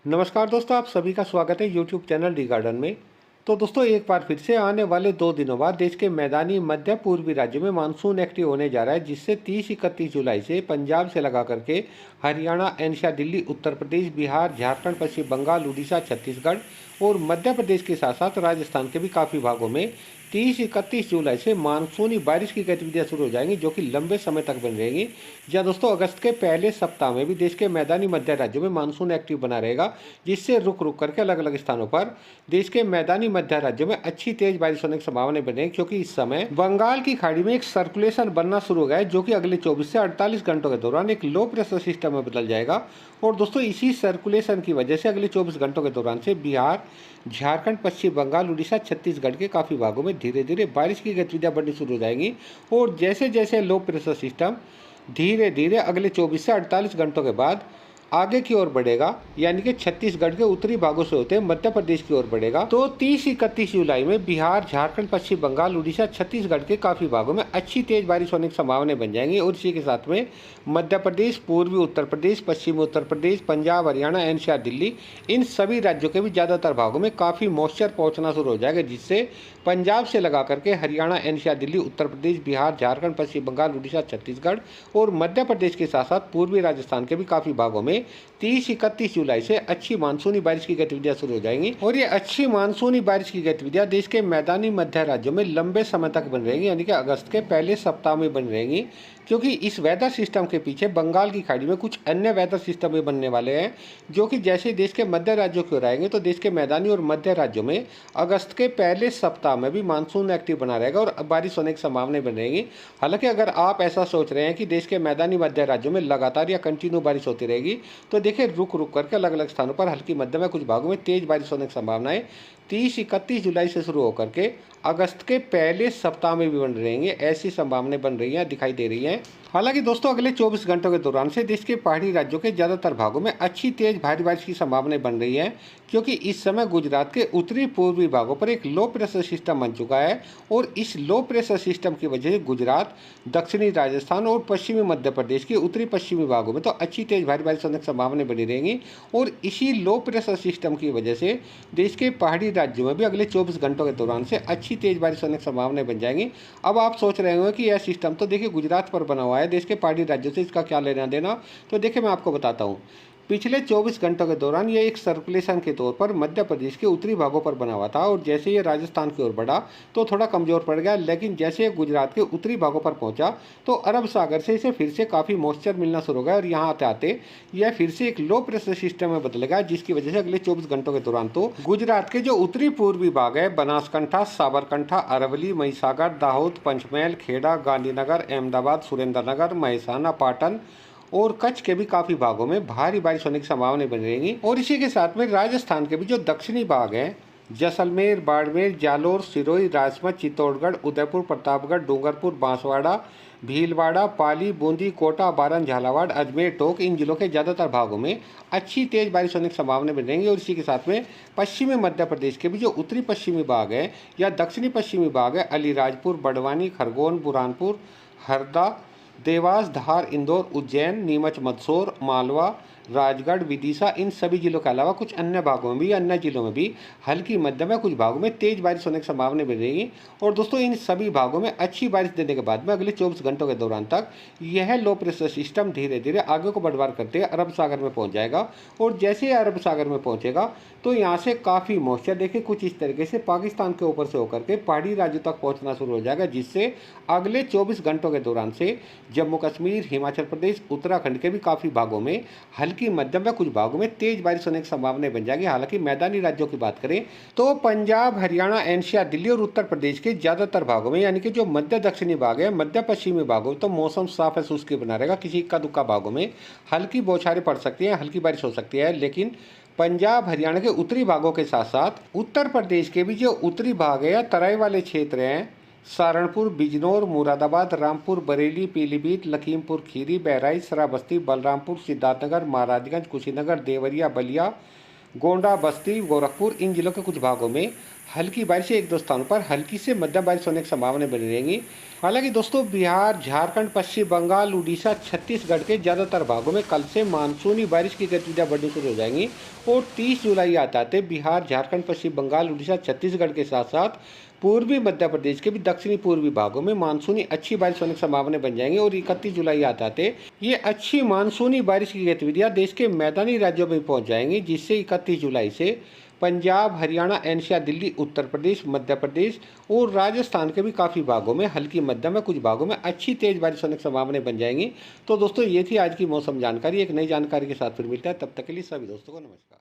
नमस्कार दोस्तों, आप सभी का स्वागत है यूट्यूब चैनल डी गार्डन में। तो दोस्तों, एक बार फिर से आने वाले 2 दिनों बाद देश के मैदानी मध्य पूर्वी राज्यों में मानसून एक्टिव होने जा रहा है, जिससे 30-31 जुलाई से पंजाब से लगा करके हरियाणा, एनसीआर, दिल्ली, उत्तर प्रदेश, बिहार, झारखंड, पश्चिम बंगाल, उड़ीसा, छत्तीसगढ़ और मध्य प्रदेश के साथ साथ राजस्थान के भी काफ़ी भागों में 30-31 जुलाई से मानसूनी बारिश की गतिविधियां शुरू हो जाएंगी, जो कि लंबे समय तक बनी रहेंगी। जहां दोस्तों अगस्त के पहले सप्ताह में भी देश के मैदानी मध्य राज्यों में मानसून एक्टिव बना रहेगा, जिससे रुक रुक करके अलग अलग स्थानों पर देश के मैदानी मध्य राज्यों में अच्छी तेज बारिश होने की संभावना बनी है, क्योंकि इस समय बंगाल की खाड़ी में एक सर्कुलेशन बनना शुरू हो गया है, जो कि अगले 24 से 48 घंटों के दौरान एक लो प्रेशर सिस्टम में बदल जाएगा। और दोस्तों, इसी सर्कुलेशन की वजह से अगले 24 घंटों के दौरान से बिहार, झारखंड, पश्चिम बंगाल, उड़ीसा, छत्तीसगढ़ के काफ़ी भागों में धीरे धीरे बारिश की गतिविधियां बढ़नी शुरू हो जाएंगी। और जैसे जैसे लो प्रेशर सिस्टम धीरे धीरे अगले 24 से 48 घंटों के बाद आगे की ओर बढ़ेगा, यानी कि छत्तीसगढ़ के उत्तरी भागों से होते मध्य प्रदेश की ओर बढ़ेगा, तो 30-31 जुलाई में बिहार, झारखंड, पश्चिम बंगाल, उड़ीसा, छत्तीसगढ़ के काफ़ी भागों में अच्छी तेज बारिश होने की संभावनाएं बन जाएंगी। और इसी के साथ में मध्य प्रदेश, पूर्वी उत्तर प्रदेश, पश्चिमी उत्तर प्रदेश, पंजाब, हरियाणा, एनसीआर, दिल्ली, इन सभी राज्यों के भी ज़्यादातर भागों में काफ़ी मॉइस्चर पहुंचना शुरू हो जाएगा, जिससे पंजाब से लगा करके हरियाणा, एनसीआर, दिल्ली, उत्तर प्रदेश, बिहार, झारखंड, पश्चिम बंगाल, उड़ीसा, छत्तीसगढ़ और मध्य प्रदेश के साथ साथ पूर्वी राजस्थान के भी काफ़ी भागों में 30-31 जुलाई से अच्छी मानसूनी बारिश की गतिविधियां शुरू हो जाएंगी। और ये अच्छी मानसूनी बारिश की गतिविधियां देश के मैदानी मध्य राज्यों में लंबे समय तक बन रहेंगी, यानी कि अगस्त के पहले सप्ताह में बन रहेंगी, क्योंकि इस वेदर सिस्टम के पीछे बंगाल की खाड़ी में कुछ अन्य वेदर सिस्टम भी बनने वाले हैं, जो कि जैसे देश के मध्य राज्यों की ओर आएंगे तो देश के मैदानी और मध्य राज्यों में अगस्त के पहले सप्ताह में भी मानसून एक्टिव बना रहेगा और बारिश होने की संभावनाएं बन रहेंगी। हालांकि अगर आप ऐसा सोच रहे हैं कि देश के मैदानी मध्य राज्यों में लगातार या कंटिन्यू बारिश होती रहेगी, तो देखिए रुक रुक करके अलग अलग स्थानों पर हल्की मध्यम या कुछ भागों में तेज बारिश होने की संभावनाएं 30-31 जुलाई से शुरू होकर के अगस्त के पहले सप्ताह में भी बन रहेंगे। ऐसी संभावनाएं बन रही हैं, दिखाई दे रही हैं। हालांकि दोस्तों, अगले 24 घंटों के दौरान से देश के पहाड़ी राज्यों के ज़्यादातर भागों में अच्छी तेज भारी बारिश की संभावनाएं बन रही हैं, क्योंकि इस समय गुजरात के उत्तरी पूर्वी भागों पर एक लो प्रेशर सिस्टम बन चुका है। और इस लो प्रेशर सिस्टम की वजह से गुजरात, दक्षिणी राजस्थान और पश्चिमी मध्य प्रदेश के उत्तरी पश्चिमी भागों में तो अच्छी तेज भारी बारिश होने की संभावनाएं बनी रहेंगी। और इसी लो प्रेशर सिस्टम की वजह से देश के पहाड़ी राज्यों में भी अगले 24 घंटों के दौरान से अच्छी तेज बारिश होने की संभावनाएं बन जाएंगी। अब आप सोच रहे होंगे कि यह सिस्टम तो देखिए गुजरात पर बना हुआ है, देश के पहाड़ी राज्यों से इसका क्या लेना देना। तो देखिए मैं आपको बताता हूँ। पिछले 24 घंटों के दौरान यह एक सर्कुलेशन के तौर पर मध्य प्रदेश के उत्तरी भागों पर बना हुआ था, और जैसे ये राजस्थान की ओर बढ़ा तो थोड़ा कमजोर पड़ गया, लेकिन जैसे ये गुजरात के उत्तरी भागों पर पहुंचा तो अरब सागर से इसे फिर से काफ़ी मॉइस्चर मिलना शुरू हो गया, और यहाँ आते आते यह फिर से एक लो प्रेशर सिस्टम में बदलेगा, जिसकी वजह से अगले 24 घंटों के दौरान तो गुजरात के जो उत्तरी पूर्वी भाग है, बनासकांठा, साबरकांठा, अरवली, महिसागर, दाहोद, पंचमहल, खेड़ा, गांधीनगर, अहमदाबाद, सुरेंद्रनगर, महसाना, पाटन और कच्छ के भी काफ़ी भागों में भारी बारिश होने की संभावना बनी रहेंगी। और इसी के साथ में राजस्थान के भी जो दक्षिणी भाग हैं, जैसलमेर, बाड़मेर, जालोर, सिरोही, राजसमंद, चित्तौड़गढ़, उदयपुर, प्रतापगढ़, डूंगरपुर, बांसवाड़ा, भीलवाड़ा, पाली, बूंदी, कोटा, बारन, झालावाड़, अजमेर, टोंक, इन जिलों के ज़्यादातर भागों में अच्छी तेज बारिश होने की संभावना बनी रहेंगी। और इसी के साथ में पश्चिमी मध्य प्रदेश के भी जो उत्तरी पश्चिमी भाग है या दक्षिणी पश्चिमी भाग है, अलीराजपुर, बड़वानी, खरगोन, बुरहानपुर, हरदा, देवास, धार, इंदौर, उज्जैन, नीमच, मंदसौर, मालवा, राजगढ़, विदिशा, इन सभी जिलों के अलावा कुछ अन्य भागों में भी, अन्य जिलों में भी हल्की मध्यम या कुछ भागों में तेज बारिश होने की संभावना बनी रहेगी। और दोस्तों, इन सभी भागों में अच्छी बारिश देने के बाद में अगले 24 घंटों के दौरान तक यह लो प्रेशर सिस्टम धीरे धीरे आगे को बढ़वार करते हुए अरब सागर में पहुंच जाएगा। और जैसे ही अरब सागर में पहुंचेगा तो यहाँ से काफ़ी मॉइस्चर देखिए कुछ इस तरीके से पाकिस्तान के ऊपर से होकर के पहाड़ी राज्यों तक पहुँचना शुरू हो जाएगा, जिससे अगले 24 घंटों के दौरान से जम्मू कश्मीर, हिमाचल प्रदेश, उत्तराखंड के भी काफ़ी भागों में हल्की मध्यम या कुछ भागों में तेज बारिश होने की संभावना बन जाएगी। हालांकि मैदानी राज्यों की बात करें तो पंजाब, हरियाणा, एनसीआर, दिल्ली और उत्तर प्रदेश के ज़्यादातर भागों में, यानी कि जो मध्य दक्षिणी भाग है, मध्य पश्चिमी भागों तो मौसम साफ है, शुष्क बना रहेगा। किसी इक्का दुक्का भागों में हल्की बौछारें पड़ सकती हैं, हल्की बारिश हो सकती है, लेकिन पंजाब, हरियाणा के उत्तरी भागों के साथ साथ उत्तर प्रदेश के भी जो उत्तरी भाग है या तराई वाले क्षेत्र हैं, सहारनपुर, बिजनौर, मुरादाबाद, रामपुर, बरेली, पीलीभीत, लखीमपुर खीरी, बहराइच, श्रावस्ती, बलरामपुर, सिद्धार्थनगर, महाराजगंज, कुशीनगर, देवरिया, बलिया, गोंडा, बस्ती, गोरखपुर इन जिलों के कुछ भागों में हल्की बारिश से एक दो स्थानों पर हल्की से मध्यम बारिश होने की संभावना बनी रहेंगी। हालांकि दोस्तों बिहार, झारखंड, पश्चिम बंगाल, उड़ीसा, छत्तीसगढ़ के ज़्यादातर भागों में कल से मानसूनी बारिश की गतिविधियां बढ़नी शुरू हो जाएंगी और 30 जुलाई आते आते बिहार, झारखंड, पश्चिम बंगाल, उड़ीसा, छत्तीसगढ़ के साथ साथ पूर्वी मध्य प्रदेश के भी दक्षिणी पूर्वी भागों में मानसूनी अच्छी बारिश होने की संभावना बन जाएंगी और 31 जुलाई आते आते ये अच्छी मानसूनी बारिश की गतिविधियां देश के मैदानी राज्यों में पहुंच जाएंगी, जिससे 31 जुलाई से पंजाब, हरियाणा, एनसीआर, दिल्ली, उत्तर प्रदेश, मध्य प्रदेश और राजस्थान के भी काफ़ी भागों में हल्की मध्यम में कुछ भागों में अच्छी तेज बारिश होने की संभावना बन जाएंगी। तो दोस्तों ये थी आज की मौसम जानकारी। एक नई जानकारी के साथ फिर मिलता है, तब तक के लिए सभी दोस्तों को नमस्कार।